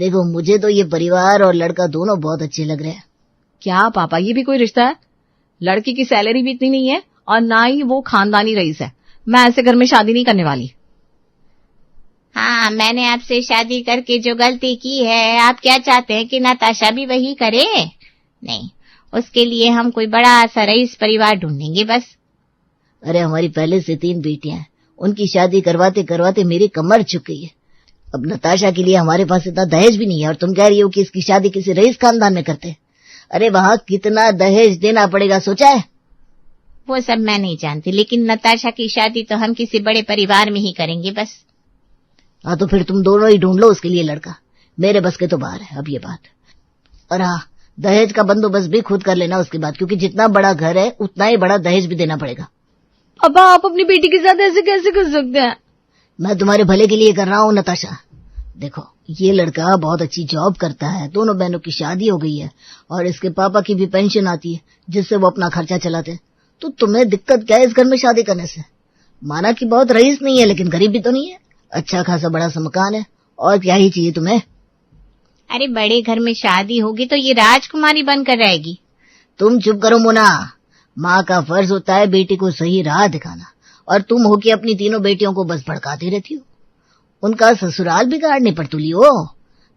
देखो मुझे तो ये परिवार और लड़का दोनों बहुत अच्छे लग रहे हैं। क्या पापा, ये भी कोई रिश्ता है? लड़की की सैलरी भी इतनी नहीं है और ना ही वो खानदानी रईस है। मैं ऐसे घर में शादी नहीं करने वाली। हाँ, मैंने आपसे शादी करके जो गलती की है, आप क्या चाहते हैं कि नताशा भी वही करे? नहीं, उसके लिए हम कोई बड़ा सा रईस परिवार ढूंढेंगे बस। अरे हमारी पहले से 3 बेटियां हैं, उनकी शादी करवाते करवाते मेरी कमर झुक गई है। अब नताशा के लिए हमारे पास इतना दहेज भी नहीं है और तुम कह रही हो कि इसकी शादी किसी रईस खानदान में करते हैं। अरे वहां कितना दहेज देना पड़ेगा सोचा है? वो सब मैं नहीं जानती, लेकिन नताशा की शादी तो हम किसी बड़े परिवार में ही करेंगे बस। हाँ तो फिर तुम दोनों ही ढूंढ लो उसके लिए लड़का, मेरे बस के तो बाहर है अब ये बात। और हाँ, दहेज का बंदोबस्त भी खुद कर लेना उसके बाद, क्योंकि जितना बड़ा घर है उतना ही बड़ा दहेज भी देना पड़ेगा। अब आप अपनी बेटी के साथ ऐसे कैसे कर सकते हैं? मैं तुम्हारे भले के लिए कर रहा हूँ नताशा। देखो ये लड़का बहुत अच्छी जॉब करता है, दोनों बहनों की शादी हो गई है और इसके पापा की भी पेंशन आती है जिससे वो अपना खर्चा चलाते हैं। तो तुम्हें दिक्कत क्या है इस घर में शादी करने से? माना कि बहुत रईस नहीं है लेकिन गरीब भी तो नहीं है, अच्छा खासा बड़ा सा मकान है, और क्या ही चाहिए तुम्हें? अरे बड़े घर में शादी होगी तो ये राजकुमारी बनकर रहेगी। तुम चुप करो मोना। माँ का फर्ज होता है बेटी को सही राह दिखाना, और तुम हो कि अपनी तीनों बेटियों को बस भड़काती रहती हो, उनका ससुराल बिगाड़ने पर तुली हो।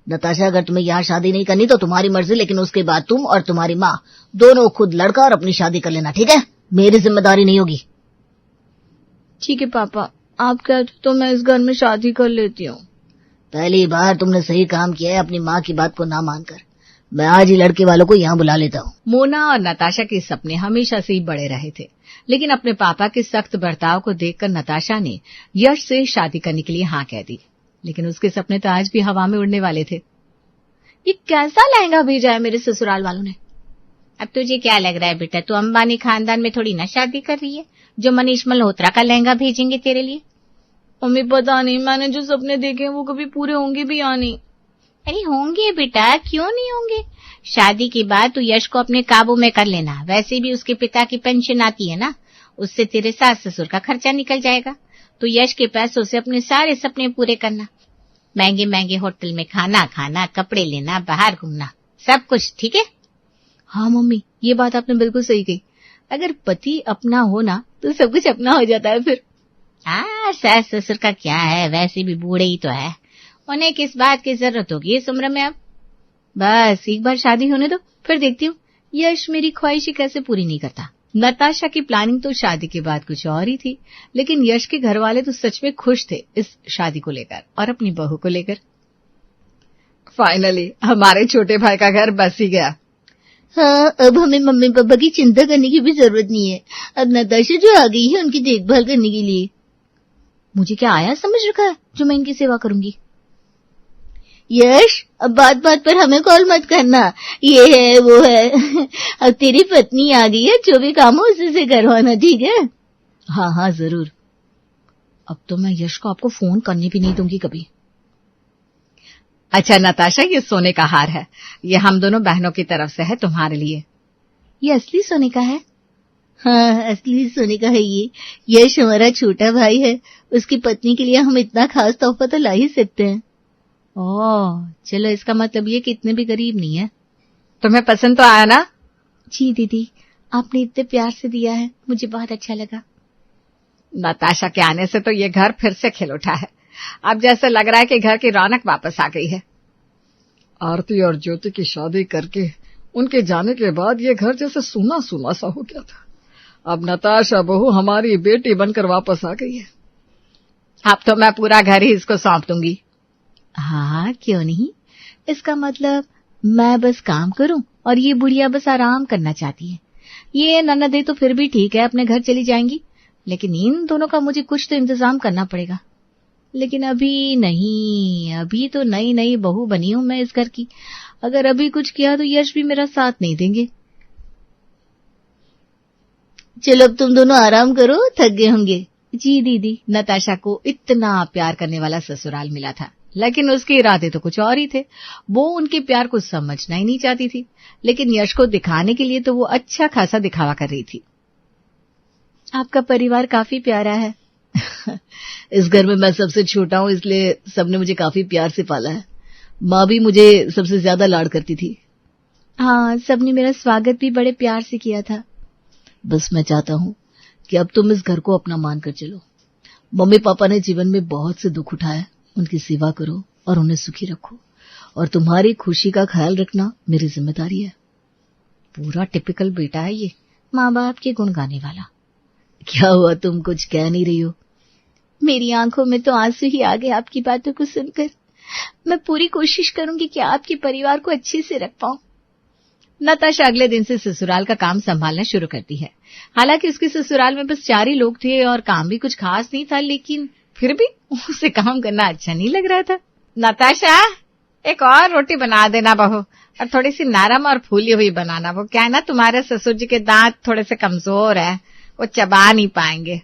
नताशा अगर तुम्हें यहाँ शादी नहीं करनी तो तुम्हारी मर्जी, लेकिन उसके बाद तुम और तुम्हारी माँ दोनों खुद लड़का और अपनी शादी कर लेना, ठीक है? मेरी जिम्मेदारी नहीं होगी। ठीक है पापा, आप कहते तो मैं इस घर में शादी कर लेती हूँ। पहली बार तुमने सही काम किया है अपनी माँ की बात को ना मानकर। मैं आज ही लड़के वालों को यहाँ बुला लेता हूँ। मोना और नताशा के सपने हमेशा से ही बड़े रहे थे, लेकिन अपने पापा के सख्त बर्ताव को देखकर नताशा ने यश से शादी करने के लिए हाँ कह दी। लेकिन उसके सपने तो आज भी हवा में उड़ने वाले थे। ये कैसा लहंगा भेजा है मेरे ससुराल वालों ने? अब तुझे क्या लग रहा है बेटा, तू अंबानी खानदान में थोड़ी ना शादी कर रही है जो मनीष मल्होत्रा का लहंगा भेजेंगे तेरे लिए। मम्मी पता नहीं, मैंने जो सपने देखे वो कभी पूरे होंगे भी या नहीं। अरे होंगे बेटा, क्यों नहीं होंगे। शादी के बाद तू यश को अपने काबू में कर लेना, वैसे भी उसके पिता की पेंशन आती है ना, उससे तेरे सास ससुर का खर्चा निकल जाएगा। तो यश के पैसों से अपने सारे सपने पूरे करना, महंगे महंगे होटल में खाना खाना, कपड़े लेना, बाहर घूमना, सब कुछ, ठीक है? हाँ मम्मी, ये बात आपने बिल्कुल सही कही। अगर पति अपना हो ना तो सब कुछ अपना हो जाता है फिर। हाँ, सास ससुर का क्या है, वैसे भी बूढ़े ही तो है, उन्हें किस बात की जरूरत होगी इस उम्र में। अब बस एक बार शादी होने दो, फिर देखती हूँ यश मेरी ख्वाहिशें कैसे पूरी नहीं करता। नताशा की प्लानिंग तो शादी के बाद कुछ और ही थी, लेकिन यश के घर वाले तो सच में खुश थे इस शादी को लेकर और अपनी बहू को लेकर। फाइनली हमारे छोटे भाई का घर बस ही गया। हाँ, अब हमें मम्मी पापा की चिंता करने की भी जरूरत नहीं है। अब नताशा जो आ गई है उनकी देखभाल करने के लिए। मुझे क्या आया समझ रखा है जो मैं इनकी सेवा करूंगी? यश, अब बात बात पर हमें कॉल मत करना, ये है वो है। अब तेरी पत्नी आ गई है, जो भी काम हो उसी से करवाना, ठीक है? हाँ हाँ जरूर। अब तो मैं यश को आपको फोन करने भी नहीं दूंगी कभी। अच्छा नताशा, ये सोने का हार है, ये हम दोनों बहनों की तरफ से है तुम्हारे लिए। ये असली सोने का है? हाँ, असली सोने का है ये। यश हमारा छोटा भाई है, उसकी पत्नी के लिए हम इतना खास तोहफा तो ला ही सकते हैं। ओह, चलो इसका मतलब ये कि इतने भी गरीब नहीं है। तुम्हें पसंद तो आया ना? जी दीदी, आपने इतने प्यार से दिया है, मुझे बहुत अच्छा लगा। नताशा के आने से तो ये घर फिर से खिल उठा है। अब जैसे लग रहा है कि घर की रौनक वापस आ गई है। आरती और ज्योति की शादी करके उनके जाने के बाद ये घर जैसे सूना सूना सा हो गया था। अब नताशा बहू हमारी बेटी बनकर वापस आ गई है। अब तो मैं पूरा घर ही इसको सौंप दूंगी। हाँ, क्यों नहीं। इसका मतलब मैं बस काम करूं और ये बुढ़िया बस आराम करना चाहती है। ये ननदें तो फिर भी ठीक है, अपने घर चली जाएंगी, लेकिन इन दोनों का मुझे कुछ तो इंतजाम करना पड़ेगा। लेकिन अभी नहीं, अभी तो नई नई बहू बनी हूं मैं इस घर की। अगर अभी कुछ किया तो यश भी मेरा साथ नहीं देंगे। चलो अब तुम दोनों आराम करो, थक गए होंगे। जी दीदी। नताशा को इतना प्यार करने वाला ससुराल मिला था, लेकिन उसके इरादे तो कुछ और ही थे। वो उनके प्यार को समझना ही नहीं चाहती थी, लेकिन यश को दिखाने के लिए तो वो अच्छा खासा दिखावा कर रही थी। आपका परिवार काफी प्यारा है। इस घर में मैं सबसे छोटा हूँ, इसलिए सबने मुझे काफी प्यार से पाला है। माँ भी मुझे सबसे ज्यादा लाड करती थी। हाँ, सबने मेरा स्वागत भी बड़े प्यार से किया था। बस मैं चाहता हूँ कि अब तुम इस घर को अपना मानकर चलो। मम्मी पापा ने जीवन में बहुत से दुख उठाए, उनकी सेवा करो और उन्हें सुखी रखो, और तुम्हारी खुशी का ख्याल रखना मेरी जिम्मेदारी है। पूरा टिपिकल बेटा है ये, माँ बाप के गुण गाने वाला। क्या हुआ, तुम कुछ कह नहीं रही हो? मेरी आंखों में तो आंसू ही आ गए आपकी बातों को सुनकर। मैं पूरी कोशिश करूंगी कि आपके परिवार को अच्छे से रख पाऊं। नताशा अगले दिन से ससुराल का काम संभालना शुरू करती है। हालांकि उसके ससुराल में बस 4 ही लोग थे और काम भी कुछ खास नहीं था, लेकिन फिर भी उसे काम करना अच्छा नहीं लग रहा था। नताशा, एक और रोटी बना देना बहू, और थोड़ी सी नरम और फूली हुई बनाना। वो क्या है ना, तुम्हारे ससुर जी के दांत थोड़े से कमजोर है, वो चबा नहीं पाएंगे।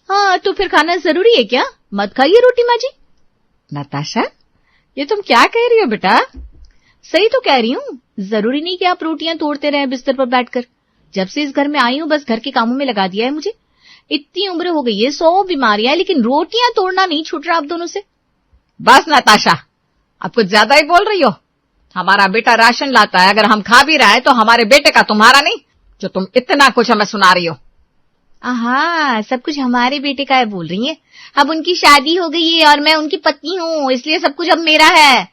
हाँ, तो फिर खाना जरूरी है क्या? मत खाइए रोटी माँ जी। नताशा, ये तुम क्या कह रही हो बेटा? सही तो कह रही हूँ। जरूरी नहीं कि आप रोटियां तोड़ते रहे बिस्तर पर बैठकर। जब से इस घर में आई हूँ बस घर के कामों में लगा दिया है मुझे। इतनी उम्र हो गई है, 100 बीमारियां, लेकिन रोटियां तोड़ना नहीं छूट रहा आप दोनों से। बस नताशा, अब कुछ ज्यादा ही बोल रही हो। हमारा बेटा राशन लाता है, अगर हम खा भी रहा है तो हमारे बेटे का, तुम्हारा नहीं, जो तुम इतना कुछ हमें सुना रही हो। हाँ, सब कुछ हमारे बेटे का है बोल रही है। अब उनकी शादी हो गई है और मैं उनकी पत्नी हूँ, इसलिए सब कुछ अब मेरा है।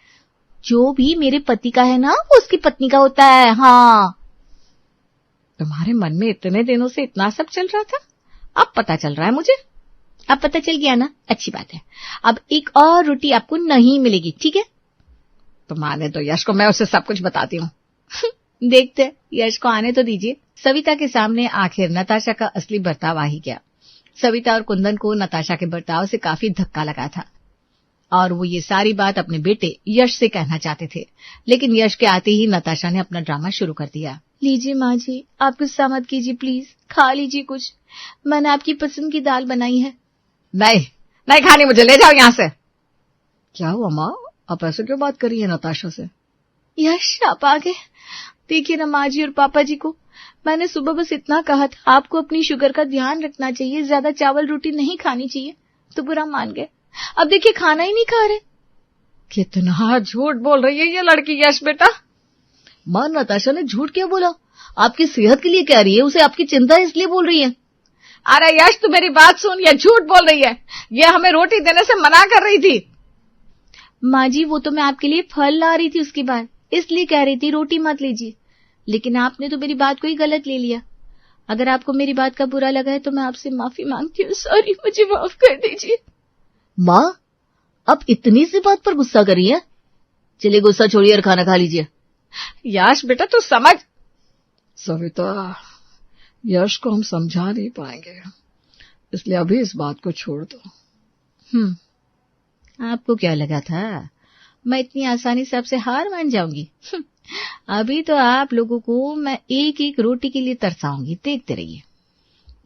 जो भी मेरे पति का है ना, वो उसकी पत्नी का होता है। हाँ, तुम्हारे मन में इतने दिनों से इतना सब चल रहा था, अब पता चल रहा है मुझे। अब पता चल गया ना, अच्छी बात है। अब एक और रोटी आपको नहीं मिलेगी, ठीक है? तुम आने तो यश को, मैं उसे सब कुछ बताती हूँ। देखते हैं, यश को आने तो दीजिए। सविता के सामने आखिर नताशा का असली बर्ताव आ ही गया। सविता और कुंदन को नताशा के बर्ताव से काफी धक्का लगा था और वो ये सारी बात अपने बेटे यश से कहना चाहते थे, लेकिन यश के आते ही नताशा ने अपना ड्रामा शुरू कर दिया। लीजिए माँ जी, आप गुस्सा मत कीजिए प्लीज, खा लीजिए कुछ। मैंने आपकी पसंद की दाल बनाई है। नहीं, नहीं खानी मुझे, ले जाओ यहाँ से। क्या हुआ माँ, आप ऐसे क्यों बात कर रही है नताशा से? यश, आप आ गए। देखिए ना माँ जी और पापा जी को, मैंने सुबह बस इतना कहा था, आपको अपनी शुगर का ध्यान रखना चाहिए, ज्यादा चावल रोटी नहीं खानी चाहिए, तो बुरा मान गए। अब देखिए खाना ही नहीं खा रहे। कितना झूठ बोल रही है ये लड़की यश बेटा। माँ, नताशा ने झूठ क्या बोला? आपकी सेहत के लिए कह रही है, उसे आपकी चिंता है इसलिए बोल रही है। अरे यश, तू मेरी बात सुन, ये झूठ बोल रही है। ये हमें रोटी देने से मना कर रही थी। माँ जी, वो तो मैं आपके लिए फल ला रही थी उसके बाद, इसलिए कह रही थी रोटी मत लीजिए, लेकिन आपने तो मेरी बात को ही गलत ले लिया। अगर आपको मेरी बात का बुरा लगा है तो मैं आपसे माफी मांगती हूँ। सॉरी, मुझे माफ कर दीजिए। माँ, आप इतनी सी बात पर गुस्सा कर रही हैं? चलिए गुस्सा छोड़िए और खाना खा लीजिए। यश बेटा, तू समझ। सविता, यश को हम समझा नहीं पाएंगे, इसलिए अभी इस बात को छोड़ दो। आपको क्या लगा था मैं इतनी आसानी से आपसे हार मान जाऊंगी? अभी तो आप लोगों को मैं एक एक रोटी के लिए तरसाऊंगी, देखते रहिए।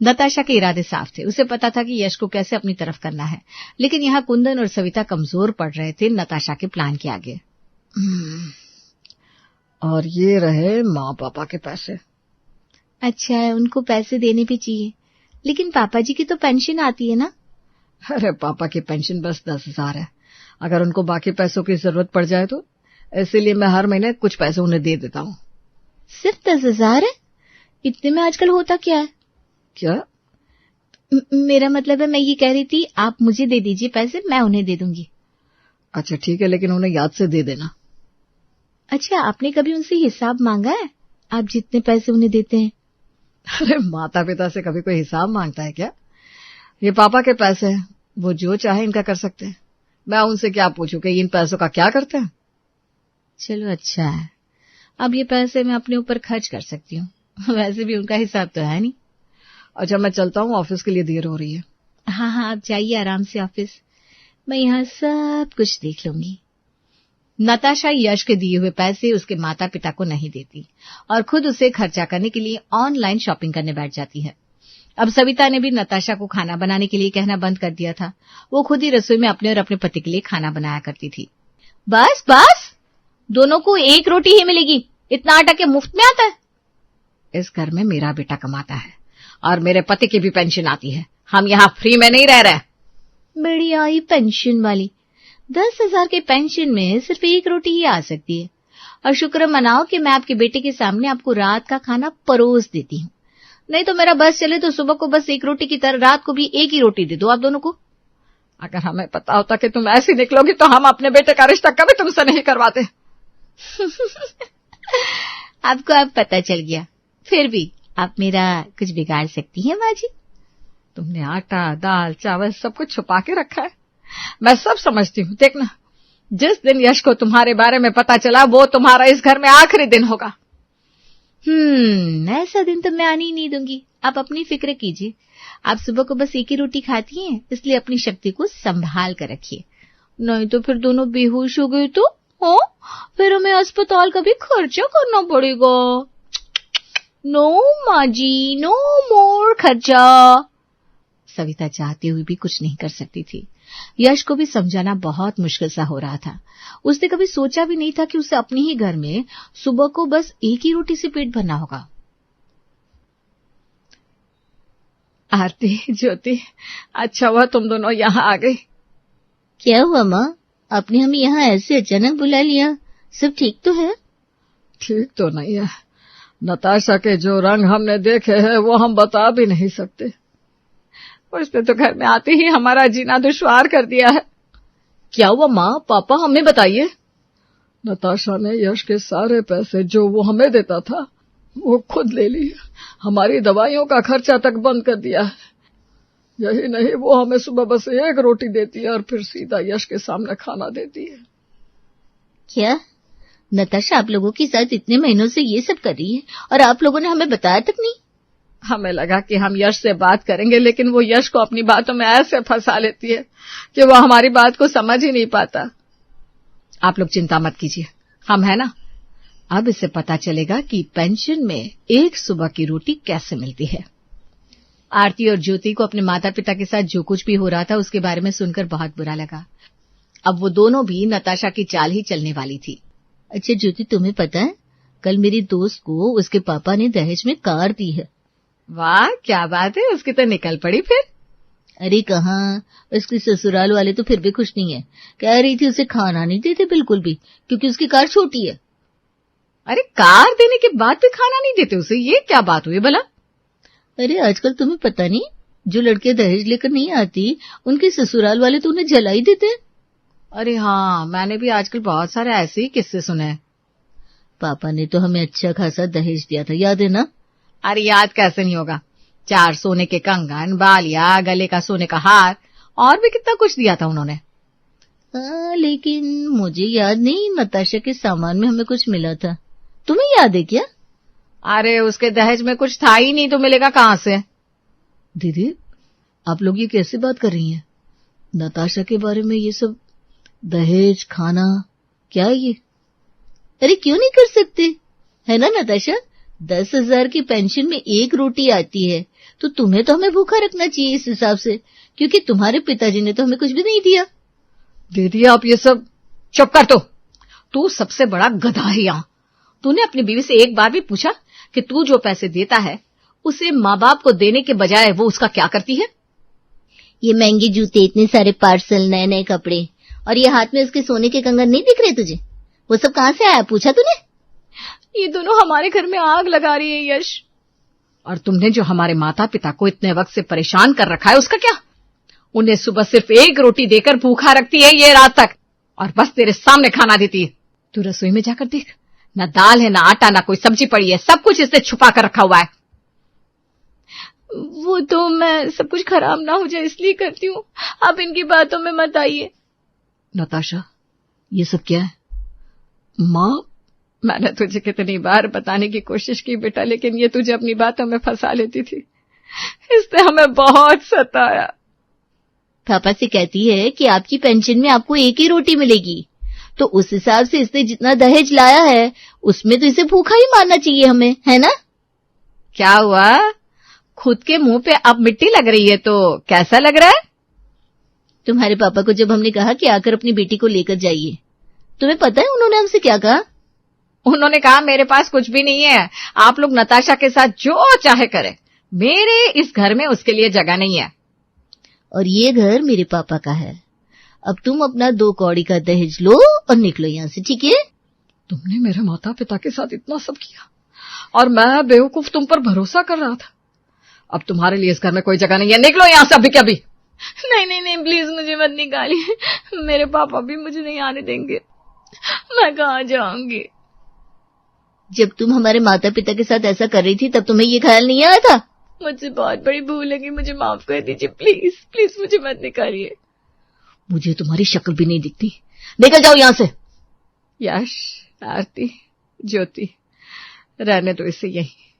नताशा के इरादे साफ थे, उसे पता था कि यश को कैसे अपनी तरफ करना है, लेकिन यहाँ कुंदन और सविता कमजोर पड़ रहे थे नताशा के प्लान के आगे। और ये रहे माँ पापा के पैसे। अच्छा है, उनको पैसे देने भी चाहिए, लेकिन पापा जी की तो पेंशन आती है ना। अरे पापा की पेंशन बस 10,000 है, अगर उनको बाकी पैसों की जरूरत पड़ जाए तो, इसीलिए मैं हर महीने कुछ पैसे उन्हें दे देता हूँ। सिर्फ 10,000 है? इतने में आजकल होता क्या है? क्या? मेरा मतलब है, मैं ये कह रही थी आप मुझे दे दीजिए पैसे, मैं उन्हें दे दूंगी। अच्छा ठीक है, लेकिन उन्हें याद से दे देना। अच्छा, आपने कभी उनसे हिसाब मांगा है, आप जितने पैसे उन्हें देते हैं? अरे माता पिता से कभी कोई हिसाब मांगता है क्या? ये पापा के पैसे हैं, वो जो चाहे इनका कर सकते हैं। मैं उनसे क्या पूछूं कि इन पैसों का क्या करते हैं? चलो अच्छा है, अब ये पैसे मैं अपने ऊपर खर्च कर सकती हूँ, वैसे भी उनका हिसाब तो है नहीं। अच्छा मैं चलता हूँ, ऑफिस के लिए देर हो रही है। हाँ हाँ, आप जाइए आराम से ऑफिस, मैं यहाँ सब कुछ देख लूंगी। नताशा यश के दिए हुए पैसे उसके माता पिता को नहीं देती और खुद उसे खर्चा करने के लिए ऑनलाइन शॉपिंग करने बैठ जाती है। अब सविता ने भी नताशा को खाना बनाने के लिए कहना बंद कर दिया था। वो खुद ही रसोई में अपने और अपने पति के लिए खाना बनाया करती थी। बस बस, दोनों को एक रोटी ही मिलेगी, इतना आटा के मुफ्त में आता है? इस घर में मेरा बेटा कमाता है और मेरे पति की भी पेंशन आती है, हम यहाँ फ्री में नहीं रह रहे। बड़ी आई पेंशन वाली, 10,000 के पेंशन में सिर्फ एक रोटी ही आ सकती है। और शुक्र मनाओ कि मैं आपके बेटे के सामने आपको रात का खाना परोस देती हूँ। नहीं तो मेरा बस चले तो सुबह को बस एक रोटी की तरह रात को भी एक ही रोटी दे दो आप दोनों को। अगर हमें पता होता कि तुम ऐसी निकलोगी तो हम अपने बेटे का रिश्ता कभी तुमसे नहीं करवाते। आपको अब पता चल गया, फिर भी आप मेरा कुछ बिगाड़ सकती हैं माँ जी। तुमने आटा, दाल, चावल सब कुछ छुपा के रखा है, मैं सब समझती हूँ। देखना, जिस दिन यश को तुम्हारे बारे में पता चला वो तुम्हारा इस घर में आखिरी दिन होगा। ऐसा दिन तो मैं आने ही नहीं दूंगी। आप अपनी फिक्र कीजिए। आप सुबह को बस एक ही रोटी खाती हैं, इसलिए अपनी शक्ति को संभाल कर रखिए। नहीं तो फिर दोनों बेहोश हो गए तो फिर हमें अस्पताल का भी खर्चा करना पड़ेगा। नो माँ जी, नो मोर खर्चा। सविता चाहते हुए भी कुछ नहीं कर सकती थी। यश को भी समझाना बहुत मुश्किल सा हो रहा था। उसने कभी सोचा भी नहीं था कि उसे अपने ही घर में सुबह को बस एक ही रोटी से पेट भरना होगा। आरती, ज्योति, अच्छा हुआ तुम दोनों यहाँ आ गई। क्या हुआ माँ, आपने हमें यहाँ ऐसे अचानक बुला लिया? सब ठीक तो है? ठीक तो नहीं है। नताशा के जो रंग हमने देखे हैं वो हम बता भी नहीं सकते। उसने तो घर में आते ही हमारा जीना दुश्वार कर दिया है। क्या हुआ माँ, पापा हमें बताइए। नताशा ने यश के सारे पैसे जो वो हमें देता था वो खुद ले लिए। हमारी दवाइयों का खर्चा तक बंद कर दिया है। यही नहीं, वो हमें सुबह बस एक रोटी देती है और फिर सीधा यश के सामने खाना देती है। क्या नताशा आप लोगों के साथ इतने महीनों से ये सब कर रही है और आप लोगों ने हमें बताया तक नहीं? हमें लगा कि हम यश से बात करेंगे, लेकिन वो यश को अपनी बातों में ऐसे फंसा लेती है कि वो हमारी बात को समझ ही नहीं पाता। आप लोग चिंता मत कीजिए, हम है ना। अब इससे पता चलेगा कि पेंशन में एक सुबह की रोटी कैसे मिलती है। आरती और ज्योति को अपने माता पिता के साथ जो कुछ भी हो रहा था उसके बारे में सुनकर बहुत बुरा लगा। अब वो दोनों भी नताशा की चाल ही चलने वाली थी। अच्छा ज्योति, तुम्हें पता है कल मेरी दोस्त को उसके पापा ने दहेज में कार दी है। वाह, क्या बात है, उसकी तो निकल पड़ी फिर। अरे कहाँ, उसके ससुराल वाले तो फिर भी खुश नहीं है। कह रही थी उसे खाना नहीं देते बिल्कुल भी, क्योंकि उसकी कार छोटी है। अरे कार देने के बाद भी खाना नहीं देते उसे, ये क्या बात हुई भला? अरे आजकल तुम्हें पता नहीं, जो लड़के दहेज लेकर नहीं आती उनके ससुराल वाले तो उन्हें जला ही देते हैं। अरे हाँ, मैंने भी आजकल बहुत सारे ऐसे ही किस्से सुने हैं। पापा ने तो हमें अच्छा खासा दहेज दिया था, याद है ना? अरे याद कैसे नहीं होगा, 4 सोने के कंगन, बालिया, गले का सोने का हार और भी कितना कुछ दिया था उन्होंने। लेकिन मुझे याद नहीं नताशा के सामान में हमें कुछ मिला था। तुम्हें याद है क्या? अरे उसके दहेज में कुछ था ही नहीं तो मिलेगा कहाँ से? दीदी, आप लोग ये कैसे बात कर रही हैं? नताशा के बारे में ये सब दहेज खाना क्या है ये? अरे क्यों नहीं कर सकते, है ना नताशा? 10,000 की पेंशन में एक रोटी आती है, तो तुम्हें तो हमें भूखा रखना चाहिए इस हिसाब से, क्योंकि तुम्हारे पिताजी ने तो हमें कुछ भी नहीं दिया। दीदी आप ये सब चुप कर। तो तू सबसे बड़ा गधा है यहाँ। तूने अपनी बीवी से एक बार भी पूछा कि तू जो पैसे देता है उसे माँ बाप को देने के बजाय वो उसका क्या करती है? ये महंगे जूते, इतने सारे पार्सल, नए नए कपड़े और ये हाथ में उसके सोने के कंगन नहीं दिख रहे तुझे? वो सब कहाँ से आया, पूछा तूने? ये दोनों हमारे घर में आग लगा रही है यश। और तुमने जो हमारे माता पिता को इतने वक्त से परेशान कर रखा है उसका क्या? उन्हें सुबह सिर्फ एक रोटी देकर भूखा रखती है ये रात तक, और बस तेरे सामने खाना देती है। तू रसोई में जाकर देख, ना दाल है, ना आटा, ना कोई सब्जी पड़ी है, सब कुछ इसने छुपा कर रखा हुआ है। वो तो मैं सब कुछ खराब ना हो जाए इसलिए करती हूँ, आप इनकी बातों में मत आइए। नताशा, ये सब क्या है? माँ, मैंने तुझे कितनी बार बताने की कोशिश की बेटा, लेकिन ये तुझे अपनी बातों में फंसा लेती थी। इसने हमें बहुत सताया। पापा से कहती है कि आपकी पेंशन में आपको एक ही रोटी मिलेगी, तो उस हिसाब से इसने जितना दहेज लाया है उसमें तो इसे भूखा ही मानना चाहिए हमें, है ना? क्या हुआ, खुद के मुंह पे अब मिट्टी लग रही है तो कैसा लग रहा है? तुम्हारे पापा को जब हमने कहा कि आकर अपनी बेटी को लेकर जाइए, तुम्हें पता है उन्होंने हमसे क्या कहा? उन्होंने कहा मेरे पास कुछ भी नहीं है, आप लोग नताशा के साथ जो चाहे करें, मेरे इस घर में उसके लिए जगह नहीं है। और ये घर मेरे पापा का है। अब तुम अपना 2 कौड़ी का दहेज लो और निकलो यहाँ से, ठीक है? तुमने मेरे माता पिता के साथ इतना सब किया और मैं बेवकूफ तुम पर भरोसा कर रहा था। अब तुम्हारे लिए इस घर में कोई जगह नहीं है, निकलो यहाँ से अभी के अभी। नहीं नहीं नहीं, प्लीज मुझे मत निकालिए, मेरे पापा भी मुझे नहीं आने देंगे, मैं कहाँ जाऊंगी। जब तुम हमारे माता पिता के साथ ऐसा कर रही थी तब तुम्हें ये ख्याल नहीं आया था? मुझसे बहुत बड़ी भूल है, मुझे माफ कर दीजिए, प्लीज प्लीज मुझे मत निकालिए। मुझे तुम्हारी शक्ल भी नहीं दिखती, निकल जाओ यहाँ से। यश, आरती, ज्योति, रहने दो इसे यहीं,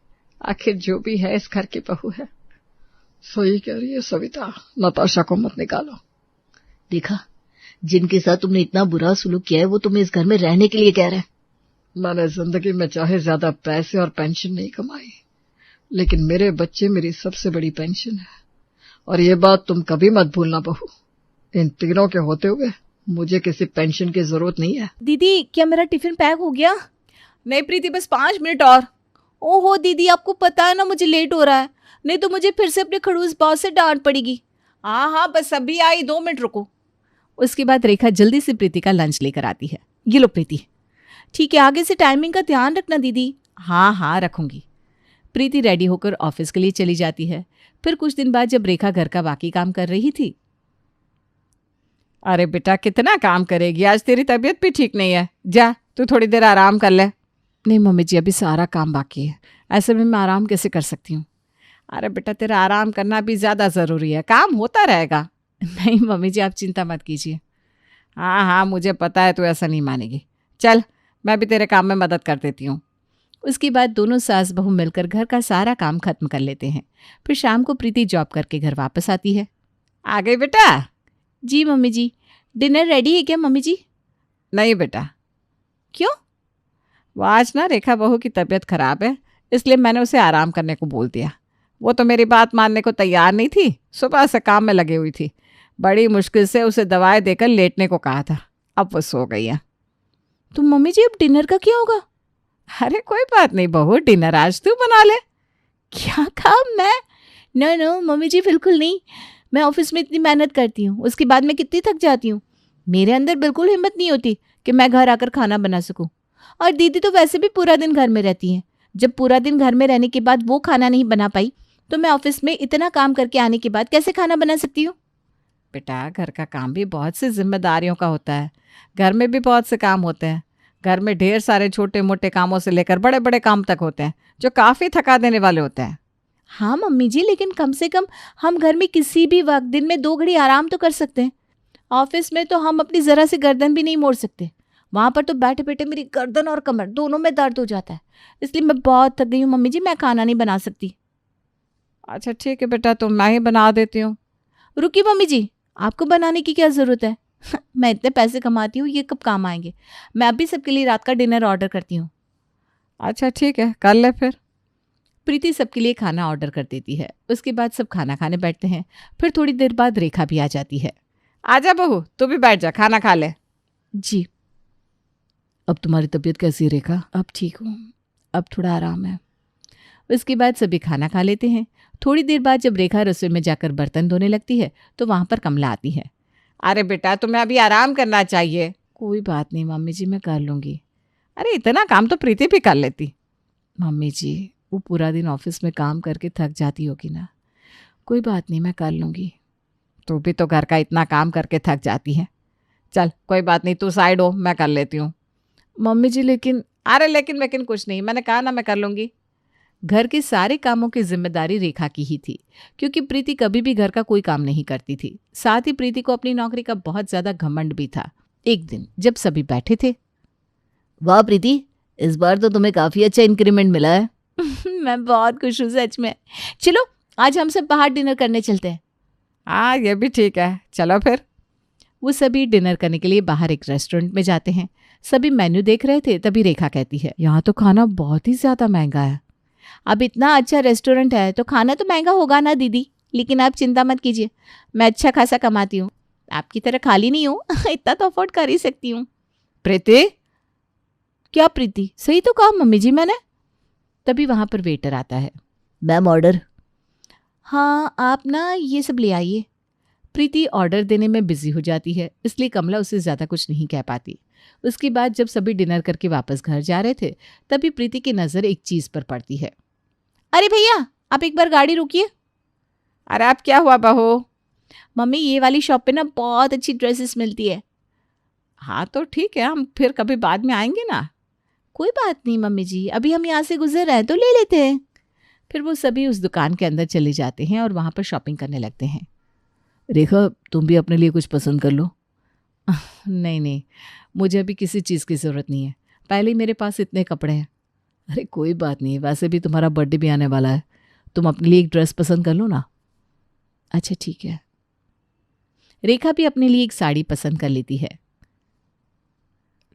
आखिर जो भी है इस घर की बहू है। सही कह रही है सविता, नताशा को मत निकालो। देखा, जिनके साथ तुमने इतना बुरा सुलूक किया है वो तुम्हें इस घर में रहने के लिए कह रहे हैं। मैंने जिंदगी में चाहे ज्यादा पैसे और पेंशन नहीं कमाई, लेकिन मेरे बच्चे मेरी सबसे बड़ी पेंशन है, और ये बात तुम कभी मत भूलना बहू। इन तीनों के होते हुए मुझे किसी पेंशन की जरूरत नहीं है। दीदी, क्या मेरा टिफिन पैक हो गया? नहीं प्रीति, बस 5 मिनट और। ओहो दीदी, आपको पता है ना मुझे लेट हो रहा है, नहीं तो मुझे फिर से अपने खड़ूस बॉस से डांट पड़ेगी। हाँ, बस अभी आई, 2 मिनट रुको। उसके बाद रेखा जल्दी से प्रीति का लंच लेकर आती है। ये लो प्रीति। ठीक है, आगे से टाइमिंग का ध्यान रखना दीदी। हाँ रखूंगी। प्रीति रेडी होकर ऑफिस के लिए चली जाती है। फिर कुछ दिन बाद जब रेखा घर का बाकी काम कर रही थी, अरे बेटा कितना काम करेगी, आज तेरी तबीयत भी ठीक नहीं है, जा तू थोड़ी देर आराम कर ले। नहीं मम्मी जी, अभी सारा काम बाकी है, ऐसे में मैं आराम कैसे कर सकती हूँ? अरे बेटा तेरा आराम करना भी ज़्यादा ज़रूरी है, काम होता रहेगा। नहीं मम्मी जी, आप चिंता मत कीजिए। हाँ मुझे पता है तू ऐसा नहीं मानेगी, चल मैं भी तेरे काम में मदद कर देती हूँ। उसके बाद दोनों सास बहू मिलकर घर का सारा काम खत्म कर लेते हैं। फिर शाम को प्रीति जॉब करके घर वापस आती है। आ गई बेटा? जी मम्मी जी। डिनर रेडी है क्या मम्मी जी? नहीं बेटा। क्यों? वो आज ना रेखा बहू की तबीयत खराब है, इसलिए मैंने उसे आराम करने को बोल दिया। वो तो मेरी बात मानने को तैयार नहीं थी, सुबह से काम में लगी हुई थी। बड़ी मुश्किल से उसे दवाई देकर लेटने को कहा था, अब वो सो गई है। तो मम्मी जी अब डिनर का क्या होगा? अरे कोई बात नहीं बहू, डिनर आज तू बना ले। क्या कहा मैं? नो मम्मी जी, बिल्कुल नहीं। मैं ऑफिस में इतनी मेहनत करती हूँ, उसके बाद मैं कितनी थक जाती हूँ, मेरे अंदर बिल्कुल हिम्मत नहीं होती कि मैं घर आकर खाना बना सकूँ। और दीदी तो वैसे भी पूरा दिन घर में रहती हैं। जब पूरा दिन घर में रहने के बाद वो खाना नहीं बना पाई तो मैं ऑफिस में इतना काम करके आने के बाद कैसे खाना बना सकती हूँ? बेटा घर का काम भी बहुत सी जिम्मेदारियों का होता है, घर में भी बहुत से काम होते हैं। घर में ढेर सारे छोटे मोटे कामों से लेकर बड़े बड़े काम तक होते हैं जो काफ़ी थका देने वाले होते हैं। हाँ मम्मी जी, लेकिन कम से कम हम घर में किसी भी वक्त दिन में 2 घड़ी आराम तो कर सकते हैं। ऑफिस में तो हम अपनी ज़रा सी गर्दन भी नहीं मोड़ सकते, वहाँ पर तो बैठे बैठे मेरी गर्दन और कमर दोनों में दर्द हो जाता है। इसलिए मैं बहुत थक गई हूँ मम्मी जी, मैं खाना नहीं बना सकती। अच्छा ठीक है बेटा, तो मैं ही बना देती हूँ। रुकिए मम्मी जी, आपको बनाने की क्या ज़रूरत है? मैं इतने पैसे कमाती हूँ, ये कब काम आएंगे? मैं अभी सबके लिए रात का डिनर ऑर्डर करती हूँ। अच्छा ठीक है, कर ले फिर। प्रीति सबके लिए खाना ऑर्डर कर देती है। उसके बाद सब खाना खाने बैठते हैं। फिर थोड़ी देर बाद रेखा भी आ जाती है। आजा बहू, तू भी बैठ जा, खाना खा ले। जी। अब तुम्हारी तबीयत कैसी है रेखा? अब ठीक हूँ, अब थोड़ा आराम है। उसके बाद सभी खाना खा लेते हैं। थोड़ी देर बाद जब रेखा रसोई में जाकर बर्तन धोने लगती है तो वहाँ पर कमला आती है। अरे बेटा तुम्हें अभी आराम करना चाहिए। कोई बात नहीं मम्मी जी, मैं कर लूँगी। अरे इतना काम तो प्रीति भी कर लेती। मम्मी जी, वो पूरा दिन ऑफिस में काम करके थक जाती होगी ना। कोई बात नहीं, मैं कर लूँगी। तू भी तो घर का इतना काम करके थक जाती है। चल कोई बात नहीं, तू साइड हो, मैं कर लेती हूँ। मम्मी जी लेकिन। अरे लेकिन कुछ नहीं, मैंने कहा ना मैं कर लूँगी। घर के सारे कामों की जिम्मेदारी रेखा की ही थी, क्योंकि प्रीति कभी भी घर का कोई काम नहीं करती थी। साथ ही प्रीति को अपनी नौकरी का बहुत ज्यादा घमंड भी था। एक दिन जब सभी बैठे थे, वाह प्रीति, इस बार तो तुम्हें काफी अच्छा इंक्रीमेंट मिला है। मैं बहुत खुश हूँ सच में। चलो आज हम सब बाहर डिनर करने चलते हैं। हाँ ये भी ठीक है, चलो फिर। वो सभी डिनर करने के लिए बाहर एक रेस्टोरेंट में जाते हैं। सभी मेन्यू देख रहे थे, तभी रेखा कहती है, यहाँ तो खाना बहुत ही ज्यादा महंगा है। अब इतना अच्छा रेस्टोरेंट है तो खाना तो महंगा होगा ना दीदी, लेकिन आप चिंता मत कीजिए, मैं अच्छा खासा कमाती हूँ, आपकी तरह खाली नहीं हूँ। इतना तो अफोर्ड कर ही सकती हूँ। प्रीति? क्या प्रीति? सही तो कहा मम्मी जी मैंने। तभी वहां पर वेटर आता है। Ma'am order. हाँ आप ना ये सब ले आइए। प्रीति ऑर्डर देने में बिजी हो जाती है, इसलिए कमला उसे ज्यादा कुछ नहीं कह पाती। उसके बाद जब सभी डिनर करके वापस घर जा रहे थे तभी प्रीति की नजर एक चीज पर पड़ती है। अरे भैया, आप एक बार गाड़ी रोकिए। अरे आप क्या हुआ बहू? मम्मी, ये वाली शॉप पे ना बहुत अच्छी ड्रेसेस मिलती है। हाँ तो ठीक है, हम फिर कभी बाद में आएंगे ना। कोई बात नहीं मम्मी जी, अभी हम यहाँ से गुजर रहे हैं तो ले लेते हैं। फिर वो सभी उस दुकान के अंदर चले जाते हैं और वहां पर शॉपिंग करने लगते हैं। रेखा, तुम भी अपने लिए कुछ पसंद कर लो। नहीं, मुझे अभी किसी चीज़ की ज़रूरत नहीं है, पहले ही मेरे पास इतने कपड़े हैं। अरे कोई बात नहीं, वैसे भी तुम्हारा बर्थडे भी आने वाला है, तुम अपने लिए एक ड्रेस पसंद कर लो ना। अच्छा ठीक है। रेखा भी अपने लिए एक साड़ी पसंद कर लेती है।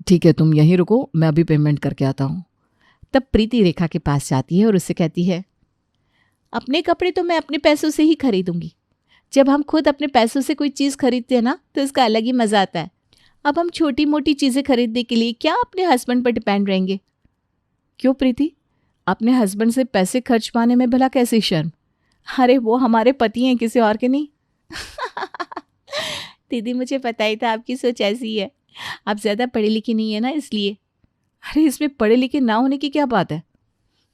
ठीक है, तुम यहीं रुको, मैं अभी पेमेंट करके आता हूँ। तब प्रीति रेखा के पास जाती है और उससे कहती है, अपने कपड़े तो मैं अपने पैसों से ही खरीदूंगी। जब हम खुद अपने पैसों से कोई चीज़ खरीदते हैं ना तो इसका अलग ही मज़ा आता है। अब हम छोटी मोटी चीज़ें खरीदने के लिए क्या अपने हस्बैंड पर डिपेंड रहेंगे? क्यों प्रीति, अपने हस्बैंड से पैसे खर्च पाने में भला कैसी शर्म? अरे वो हमारे पति हैं, किसी और के नहीं। दीदी, मुझे पता ही था आपकी सोच ऐसी है। आप ज़्यादा पढ़ी लिखी नहीं है ना, इसलिए। अरे इसमें पढ़े लिखे ना होने की क्या बात है?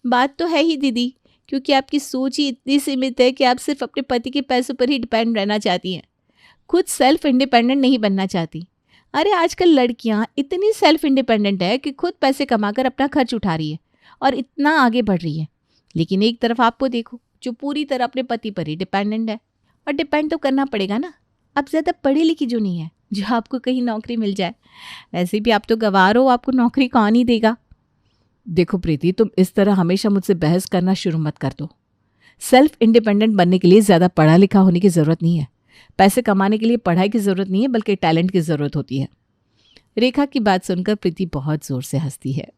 बात तो है ही दीदी, क्योंकि आपकी सोच ही इतनी सीमित है कि आप सिर्फ अपने पति के पैसों पर ही डिपेंड रहना चाहती हैं, खुद सेल्फ इंडिपेंडेंट नहीं बनना चाहती। अरे आजकल लड़कियां इतनी सेल्फ इंडिपेंडेंट है कि खुद पैसे कमाकर अपना खर्च उठा रही है और इतना आगे बढ़ रही है। लेकिन एक तरफ आपको देखो जो पूरी तरह अपने पति पर ही डिपेंडेंट है। और डिपेंड तो करना पड़ेगा ना, आप ज़्यादा पढ़ी लिखी जो नहीं है, जो आपको कहीं नौकरी मिल जाए। वैसे भी आप तो गंवार हो, आपको नौकरी कौन ही देगा। देखो प्रीति, तुम इस तरह हमेशा मुझसे बहस करना शुरू मत कर दो। सेल्फ इंडिपेंडेंट बनने के लिए ज़्यादा पढ़ा लिखा होने की ज़रूरत नहीं है, पैसे कमाने के लिए पढ़ाई की ज़रूरत नहीं है, बल्कि टैलेंट की ज़रूरत होती है। रेखा की बात सुनकर प्रीति बहुत ज़ोर से हंसती है।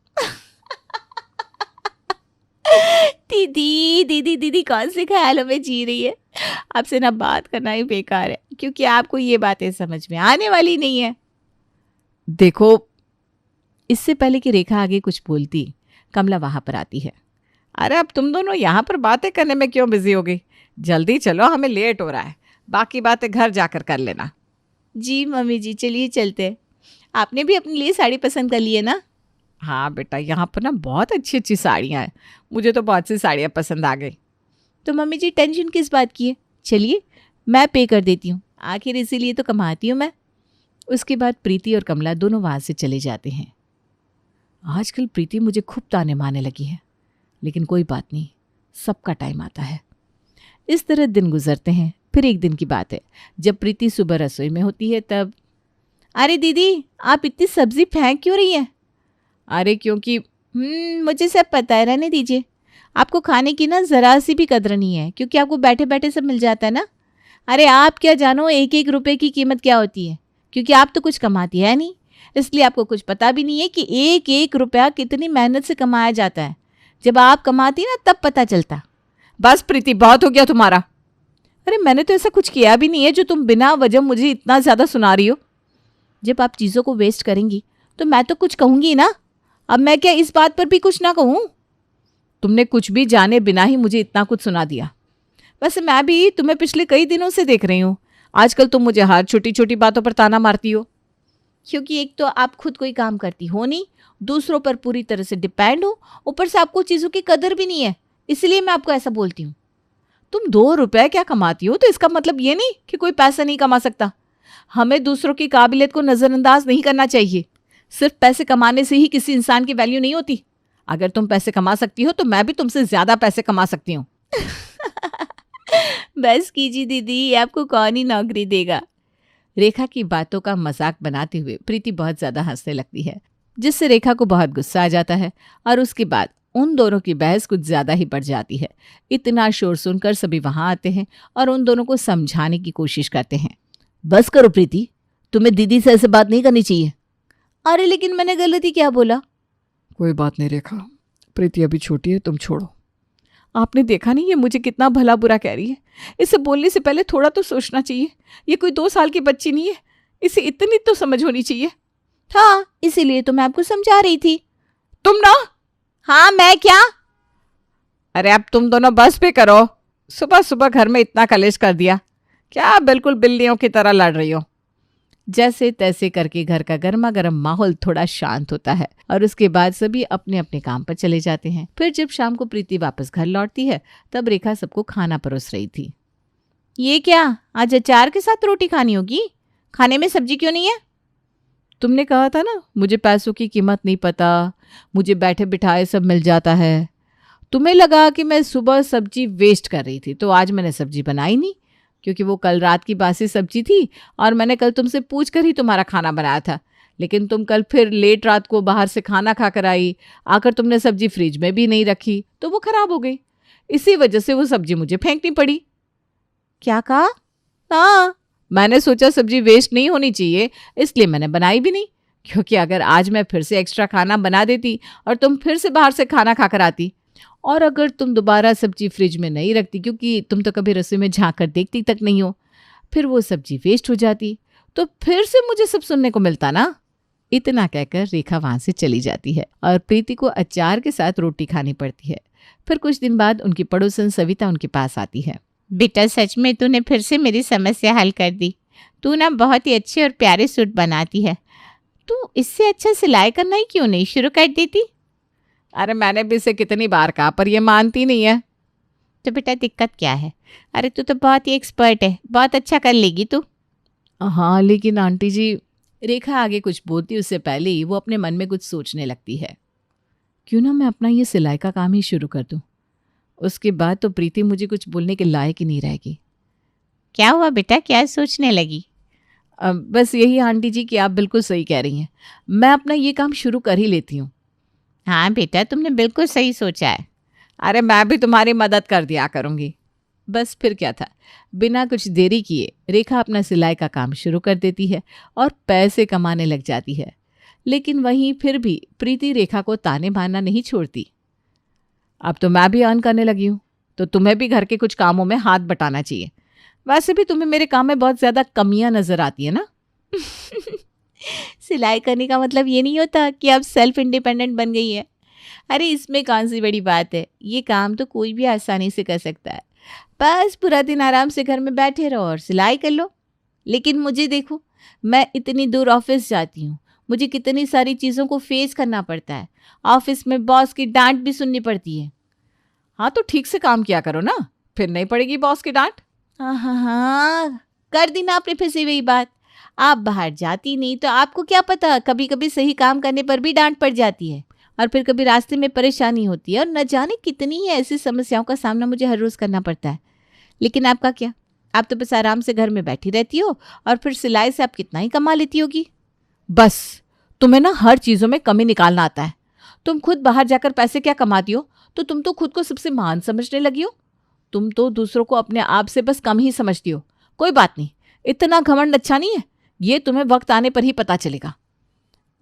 दीदी दीदी दीदी कौन से ख्यालों में जी रही है? आपसे ना बात करना ही बेकार है, क्योंकि आपको ये बातें समझ में आने वाली नहीं है। देखो, इससे पहले कि रेखा आगे कुछ बोलती, कमला वहां पर आती है। अरे अब तुम दोनों यहाँ पर बातें करने में क्यों बिजी हो गई? जल्दी चलो, हमें लेट हो रहा है, बाकी बातें घर जाकर कर लेना। जी मम्मी जी, चलिए चलते। आपने भी अपने लिए साड़ी पसंद कर ली है ना? हाँ बेटा, यहाँ पर ना बहुत अच्छी अच्छी साड़ियाँ हैं, मुझे तो बहुत सी साड़ियाँ पसंद आ गई। तो मम्मी जी टेंशन किस बात की है, चलिए मैं पे कर देती हूँ, आखिर इसीलिए तो कमाती हूँ मैं। उसके बाद प्रीति और कमला दोनों वहाँ से चले जाते हैं। आजकल प्रीति मुझे खूब ताने मारने लगी है, लेकिन कोई बात नहीं, सबका टाइम आता है। इस तरह दिन गुजरते हैं। फिर एक दिन की बात है, जब प्रीति सुबह रसोई में होती है तब, अरे दीदी, आप इतनी सब्जी फेंक क्यों रही हैं? अरे क्योंकि मुझे सब पता है, रहने दीजिए। आपको खाने की ना ज़रा सी भी कदर नहीं है, क्योंकि आपको बैठे बैठे सब मिल जाता है ना। अरे आप क्या जानो एक एक रुपए की कीमत क्या होती है, क्योंकि आप तो कुछ कमाती है नहीं, इसलिए आपको कुछ पता भी नहीं है कि एक एक रुपया कितनी मेहनत से कमाया जाता है। जब आप कमाती ना तब पता चलता। बस प्रीति, बहुत हो गया तुम्हारा। अरे मैंने तो ऐसा कुछ किया भी नहीं है जो तुम बिना वजह मुझे इतना ज़्यादा सुना रही हो। जब आप चीज़ों को वेस्ट करेंगी तो मैं तो कुछ कहूँगी ना। अब मैं क्या इस बात पर भी कुछ ना कहूँ? तुमने कुछ भी जाने बिना ही मुझे इतना कुछ सुना दिया। वैसे मैं भी तुम्हें पिछले कई दिनों से देख रही हूँ, आजकल तुम मुझे हर छोटी छोटी बातों पर ताना मारती हो। क्योंकि एक तो आप खुद कोई काम करती हो नहीं, दूसरों पर पूरी तरह से डिपेंड हो, ऊपर से आपको चीज़ों की कदर भी नहीं है, इसलिए मैं आपको ऐसा बोलती हूँ। तुम 2 रुपए क्या कमाती हो तो इसका मतलब ये नहीं कि कोई पैसा नहीं कमा सकता। हमें दूसरों की काबिलियत को नज़रअंदाज नहीं करना चाहिए। सिर्फ पैसे कमाने से ही किसी इंसान की वैल्यू नहीं होती। अगर तुम पैसे कमा सकती हो तो मैं भी तुमसे ज़्यादा पैसे कमा सकती हूँ। बस कीजिए दीदी, आपको कौन ही नौकरी देगा। रेखा की बातों का मजाक बनाते हुए प्रीति बहुत ज़्यादा हंसने लगती है, जिससे रेखा को बहुत गुस्सा आ जाता है और उसके बाद उन दोनों की बहस कुछ ज़्यादा ही बढ़ जाती है। इतना शोर सुनकर सभी वहाँ आते हैं और उन दोनों को समझाने की कोशिश करते हैं। बस करो प्रीति, तुम्हें दीदी से ऐसे बात नहीं करनी चाहिए। अरे लेकिन मैंने गलती क्या बोला? कोई बात नहीं रेखा, प्रीति अभी छोटी है, तुम छोड़ो। आपने देखा नहीं ये मुझे कितना भला बुरा कह रही है। इसे बोलने से पहले थोड़ा तो सोचना चाहिए। ये कोई 2 साल की बच्ची नहीं है, इसे इतनी तो समझ होनी चाहिए। हाँ, इसीलिए तो मैं आपको समझा रही थी। तुम ना? हाँ, मैं क्या? अरे अब तुम दोनों बस पे करो, सुबह सुबह घर में इतना कलेश कर दिया। क्या बिल्कुल बिल्लियों की तरह लड़ रही हो। जैसे तैसे करके घर का गर्मा गर्म माहौल थोड़ा शांत होता है और उसके बाद सभी अपने अपने काम पर चले जाते हैं। फिर जब शाम को प्रीति वापस घर लौटती है तब रेखा सबको खाना परोस रही थी। ये क्या, आज अचार के साथ रोटी खानी होगी? खाने में सब्जी क्यों नहीं है? तुमने कहा था ना मुझे पैसों की कीमत नहीं पता, मुझे बैठे बिठाए सब मिल जाता है। तुम्हें लगा कि मैं सुबह सब्जी वेस्ट कर रही थी तो आज मैंने सब्जी बनाई नहीं, क्योंकि वो कल रात की बासी सब्जी थी और मैंने कल तुमसे पूछ कर ही तुम्हारा खाना बनाया था। लेकिन तुम कल फिर लेट रात को बाहर से खाना खा कर आई, आकर तुमने सब्जी फ्रिज में भी नहीं रखी तो वो खराब हो गई। इसी वजह से वो सब्जी मुझे फेंकनी पड़ी। क्या कहा? हाँ, मैंने सोचा सब्जी वेस्ट नहीं होनी चाहिए इसलिए मैंने बनाई भी नहीं, क्योंकि अगर आज मैं फिर से एक्स्ट्रा खाना बना देती और तुम फिर से बाहर से खाना खाकर आती, और अगर तुम दोबारा सब्जी फ्रिज में नहीं रखती क्योंकि तुम तो कभी रसोई में झांक कर देखती तक नहीं हो, फिर वो सब्जी वेस्ट हो जाती तो फिर से मुझे सब सुनने को मिलता ना। इतना कहकर रेखा वहां से चली जाती है और प्रीति को अचार के साथ रोटी खानी पड़ती है। फिर कुछ दिन बाद उनकी पड़ोसन सविता उनके पास आती है। बेटा सच में तूने फिर से मेरी समस्या हल कर दी। तू ना बहुत ही अच्छे और प्यारे सूट बनाती है। तू इससे अच्छा सिलाई करना ही क्यों नहीं शुरू कर देती? अरे मैंने भी इसे कितनी बार कहा पर ये मानती नहीं है। तो बेटा दिक्कत क्या है? अरे तू तो बहुत ही एक्सपर्ट है, बहुत अच्छा कर लेगी तू। हाँ लेकिन आंटी जी, रेखा आगे कुछ बोलती उससे पहले ही वो अपने मन में कुछ सोचने लगती है। क्यों ना मैं अपना ये सिलाई का काम ही शुरू कर दूं, उसके बाद तो प्रीति मुझे कुछ बोलने के लायक ही नहीं रहेगी। क्या हुआ बेटा, क्या सोचने लगी? बस यही आंटी जी कि आप बिल्कुल सही कह रही हैं, मैं अपना ये काम शुरू कर ही लेती हूँ। हाँ बेटा, तुमने बिल्कुल सही सोचा है। अरे मैं भी तुम्हारी मदद कर दिया करूँगी। बस फिर क्या था, बिना कुछ देरी किए रेखा अपना सिलाई का काम शुरू कर देती है और पैसे कमाने लग जाती है। लेकिन वहीं फिर भी प्रीति रेखा को ताने मारना नहीं छोड़ती। अब तो मैं भी अर्न करने लगी हूँ तो तुम्हें भी घर के कुछ कामों में हाथ बटाना चाहिए। वैसे भी तुम्हें मेरे काम में बहुत ज़्यादा कमियां नज़र आती है ना। सिलाई करने का मतलब ये नहीं होता कि अब सेल्फ इंडिपेंडेंट बन गई है। अरे इसमें कौन सी बड़ी बात है, ये काम तो कोई भी आसानी से कर सकता है। बस पूरा दिन आराम से घर में बैठे रहो और सिलाई कर लो। लेकिन मुझे देखो, मैं इतनी दूर ऑफिस जाती हूँ, मुझे कितनी सारी चीज़ों को फेस करना पड़ता है। ऑफिस में बॉस की डांट भी सुननी पड़ती है। हाँ तो ठीक से काम किया करो ना, फिर नहीं पड़ेगी बॉस की डांट। हाँ, कर दी ना आपने फिर से वही बात। आप बाहर जाती नहीं तो आपको क्या पता, कभी कभी सही काम करने पर भी डांट पड़ जाती है और फिर कभी रास्ते में परेशानी होती है और न जाने कितनी ही ऐसी समस्याओं का सामना मुझे हर रोज़ करना पड़ता है। लेकिन आपका क्या, आप तो बस आराम से घर में बैठी रहती हो और फिर सिलाई से आप कितना ही कमा लेती होगी। बस तुम्हें ना हर चीज़ों में कमी निकालना आता है। तुम खुद बाहर जाकर पैसे क्या कमाती हो तो तुम तो खुद को सबसे महान समझने लगी हो। तुम तो दूसरों को अपने आप से बस कम ही समझती हो। कोई बात नहीं, इतना घमंड अच्छा नहीं है, ये तुम्हें वक्त आने पर ही पता चलेगा।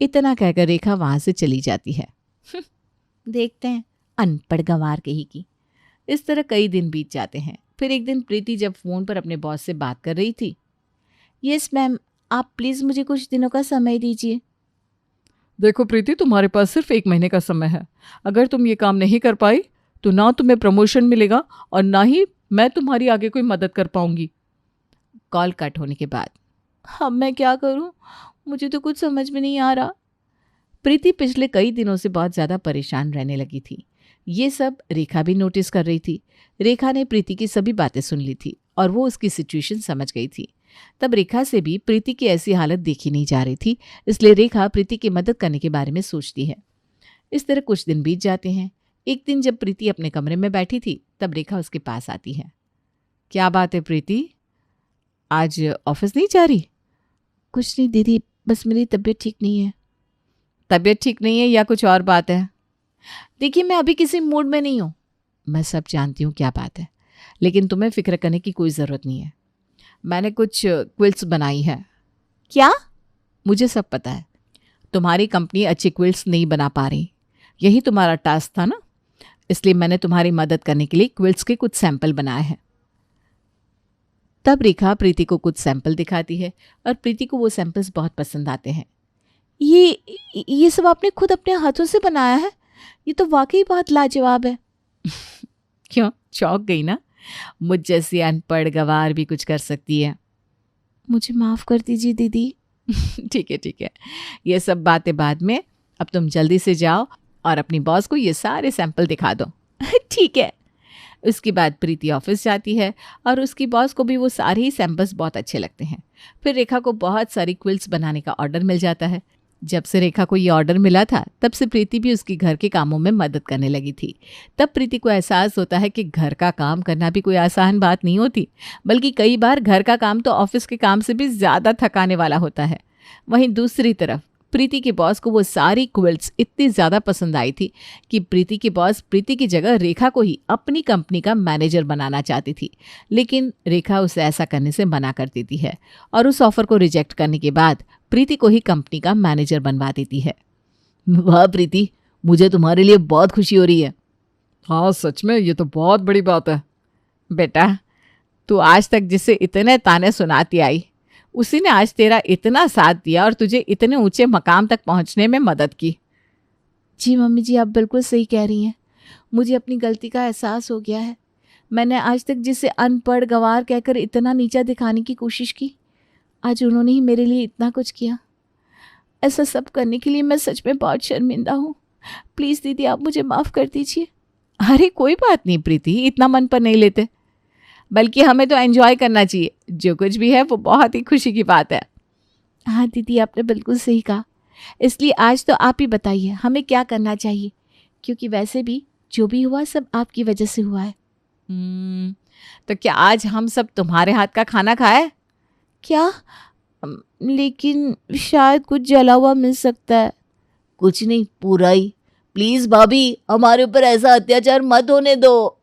इतना कहकर रेखा वहां से चली जाती है। देखते हैं, अनपढ़ गंवार कही की। इस तरह कई दिन बीत जाते हैं। फिर एक दिन प्रीति जब फोन पर अपने बॉस से बात कर रही थी। यस मैम, आप प्लीज़ मुझे कुछ दिनों का समय दीजिए। देखो प्रीति, तुम्हारे पास सिर्फ 1 महीने का समय है। अगर तुम ये काम नहीं कर पाई तो ना तुम्हें प्रमोशन मिलेगा और ना ही मैं तुम्हारी आगे कोई मदद कर पाऊंगी। कॉल कट होने के बाद, अब मैं क्या करूं, मुझे तो कुछ समझ में नहीं आ रहा। प्रीति पिछले कई दिनों से बहुत ज़्यादा परेशान रहने लगी थी। ये सब रेखा भी नोटिस कर रही थी। रेखा ने प्रीति की सभी बातें सुन ली थी और वो उसकी सिचुएशन समझ गई थी। तब रेखा से भी प्रीति की ऐसी हालत देखी नहीं जा रही थी, इसलिए रेखा प्रीति की मदद करने के बारे में सोचती है। इस तरह कुछ दिन बीत जाते हैं। एक दिन जब प्रीति अपने कमरे में बैठी थी तब रेखा उसके पास आती है। क्या बात है प्रीति, आज ऑफिस नहीं जा रही? कुछ नहीं दीदी, बस मेरी तबीयत ठीक नहीं है। तबीयत ठीक नहीं है या कुछ और बात है? देखिए, मैं अभी किसी मूड में नहीं हूँ। मैं सब जानती हूँ क्या बात है, लेकिन तुम्हें फिक्र करने की कोई ज़रूरत नहीं है। मैंने कुछ क्विल्ट्स बनाई है। क्या? मुझे सब पता है। तुम्हारी कंपनी अच्छी क्विल्ट्स नहीं बना पा रही, यही तुम्हारा टास्क था ना, इसलिए मैंने तुम्हारी मदद करने के लिए क्विल्ट्स के कुछ सैंपल बनाए हैं। तब रेखा प्रीति को कुछ सैंपल दिखाती है और प्रीति को वो सैंपल्स बहुत पसंद आते हैं। ये सब आपने खुद अपने हाथों से बनाया है? ये तो वाकई बहुत लाजवाब है। क्यों, चौंक गई ना? मुझ जैसी अनपढ़ गवार भी कुछ कर सकती है। मुझे माफ कर दीजिए दीदी। ठीक है ठीक है, ये सब बातें बाद में। अब तुम जल्दी से जाओ और अपनी बॉस को ये सारे सैंपल दिखा दो। ठीक है। उसके बाद प्रीति ऑफिस जाती है और उसकी बॉस को भी वो सारे ही सैंपल्स बहुत अच्छे लगते हैं। फिर रेखा को बहुत सारी क्विल्ट्स बनाने का ऑर्डर मिल जाता है। जब से रेखा को ये ऑर्डर मिला था तब से प्रीति भी उसकी घर के कामों में मदद करने लगी थी। तब प्रीति को एहसास होता है कि घर का काम करना भी कोई आसान बात नहीं होती, बल्कि कई बार घर का काम तो ऑफिस के काम से भी ज़्यादा थकाने वाला होता है। वहीं दूसरी तरफ प्रीति के बॉस को वो सारी क्विल्ट्स इतनी ज़्यादा पसंद आई थी कि प्रीति के बॉस प्रीति की जगह रेखा को ही अपनी कंपनी का मैनेजर बनाना चाहती थी। लेकिन रेखा उसे ऐसा करने से मना कर देती है और उस ऑफर को रिजेक्ट करने के बाद प्रीति को ही कंपनी का मैनेजर बनवा देती है। वाह प्रीति, मुझे तुम्हारे लिए बहुत खुशी हो रही है। हाँ सच में, ये तो बहुत बड़ी बात है। बेटा, तू आज तक जिसे इतने ताने सुनाती आई, उसी ने आज तेरा इतना साथ दिया और तुझे इतने ऊंचे मकाम तक पहुंचने में मदद की। जी मम्मी जी, आप बिल्कुल सही कह रही हैं। मुझे अपनी गलती का एहसास हो गया है। मैंने आज तक जिसे अनपढ़ गंवार कहकर इतना नीचा दिखाने की कोशिश की, आज उन्होंने ही मेरे लिए इतना कुछ किया। ऐसा सब करने के लिए मैं सच में बहुत शर्मिंदा हूँ। प्लीज़ दीदी, आप मुझे माफ़ कर दीजिए। अरे कोई बात नहीं प्रीति, इतना मन पर नहीं लेते, बल्कि हमें तो एंजॉय करना चाहिए। जो कुछ भी है वो बहुत ही खुशी की बात है। हाँ दीदी, आपने बिल्कुल सही कहा। इसलिए आज तो आप ही बताइए हमें क्या करना चाहिए, क्योंकि वैसे भी जो भी हुआ सब आपकी वजह से हुआ है। तो क्या आज हम सब तुम्हारे हाथ का खाना खाए? क्या? लेकिन शायद कुछ जला हुआ मिल सकता है। कुछ नहीं, पूरा ही। प्लीज भाभी, हमारे ऊपर ऐसा अत्याचार मत होने दो।